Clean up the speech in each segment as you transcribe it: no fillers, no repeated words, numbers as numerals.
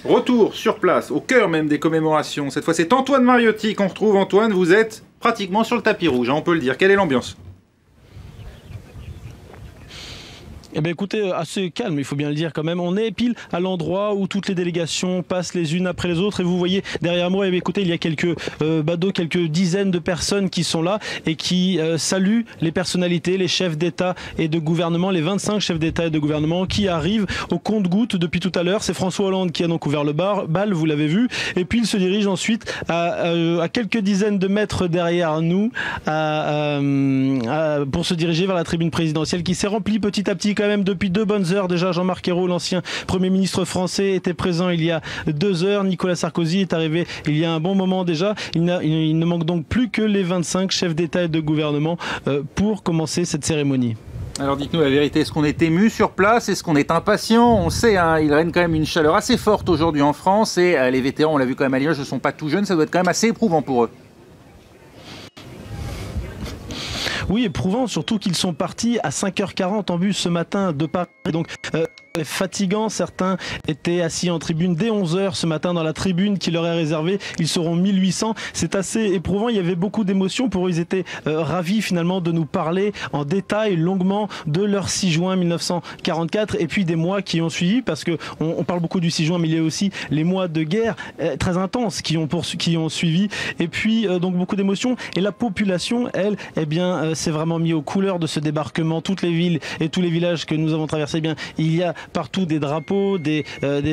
Retour sur place, au cœur même des commémorations. Cette fois, c'est Antoine Mariotti qu'on retrouve. Antoine, vous êtes pratiquement sur le tapis rouge, hein, on peut le dire. Quelle est l'ambiance ? Eh bien écoutez, assez calme, il faut bien le dire quand même. On est pile à l'endroit où toutes les délégations passent les unes après les autres. Et vous voyez derrière moi, eh bien, écoutez, il y a quelques badauds, quelques dizaines de personnes qui sont là et qui saluent les personnalités, les chefs d'État et de gouvernement, les 25 chefs d'État et de gouvernement qui arrivent au compte-gouttes depuis tout à l'heure. C'est François Hollande qui a donc ouvert le bal, vous l'avez vu. Et puis il se dirige ensuite à quelques dizaines de mètres derrière nous pour se diriger vers la tribune présidentielle qui s'est remplie petit à petit quand même depuis 2 bonnes heures. Déjà, Jean-Marc Ayrault, l'ancien Premier ministre français, était présent il y a 2 heures. Nicolas Sarkozy est arrivé il y a un bon moment déjà. Il ne manque donc plus que les 25 chefs d'État et de gouvernement pour commencer cette cérémonie. Alors dites-nous la vérité, est-ce qu'on est ému sur place? Est-ce qu'on est impatient? On sait, hein, il règne quand même une chaleur assez forte aujourd'hui en France et les vétérans, on l'a vu quand même à Limoges, ne sont pas tout jeunes, ça doit être quand même assez éprouvant pour eux. Oui, éprouvant, surtout qu'ils sont partis à 5h40 en bus ce matin de Paris. Donc, fatigant, certains étaient assis en tribune dès 11h ce matin dans la tribune qui leur est réservée. Ils seront 1800. C'est assez éprouvant. Il y avait beaucoup d'émotions. Pour eux, ils étaient ravis finalement de nous parler en détail, longuement, de leur 6 juin 1944 et puis des mois qui ont suivi, parce que on parle beaucoup du 6 juin, mais il y a aussi les mois de guerre très intenses qui ont suivi. Et puis donc beaucoup d'émotions. Et la population, elle, eh bien, s'est vraiment mis aux couleurs de ce débarquement. Toutes les villes et tous les villages que nous avons traversés, eh bien, il y a partout des drapeaux, des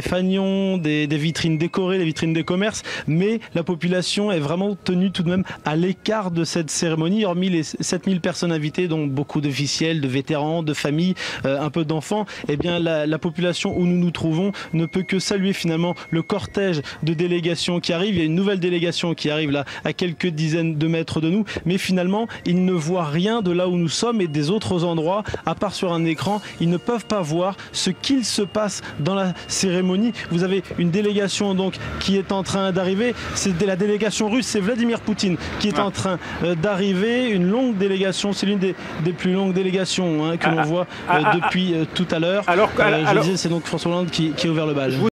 fanions, des vitrines décorées, des vitrines de commerce, mais la population est vraiment tenue tout de même à l'écart de cette cérémonie, hormis les 7000 personnes invitées, dont beaucoup d'officiels, de vétérans, de familles, un peu d'enfants. Eh bien, la population où nous nous trouvons ne peut que saluer finalement le cortège de délégations qui arrive. Il y a une nouvelle délégation qui arrive là à quelques dizaines de mètres de nous, mais finalement, ils ne voient rien de là où nous sommes et des autres endroits, à part sur un écran. Ils ne peuvent pas voir ce qu'il se passe dans la cérémonie. Vous avez une délégation donc qui est en train d'arriver. C'est la délégation russe, c'est Vladimir Poutine qui est en train d'arriver. Une longue délégation, c'est l'une des plus longues délégations que l'on voit depuis tout à l'heure. Je disais, c'est donc François Hollande qui a ouvert le bal.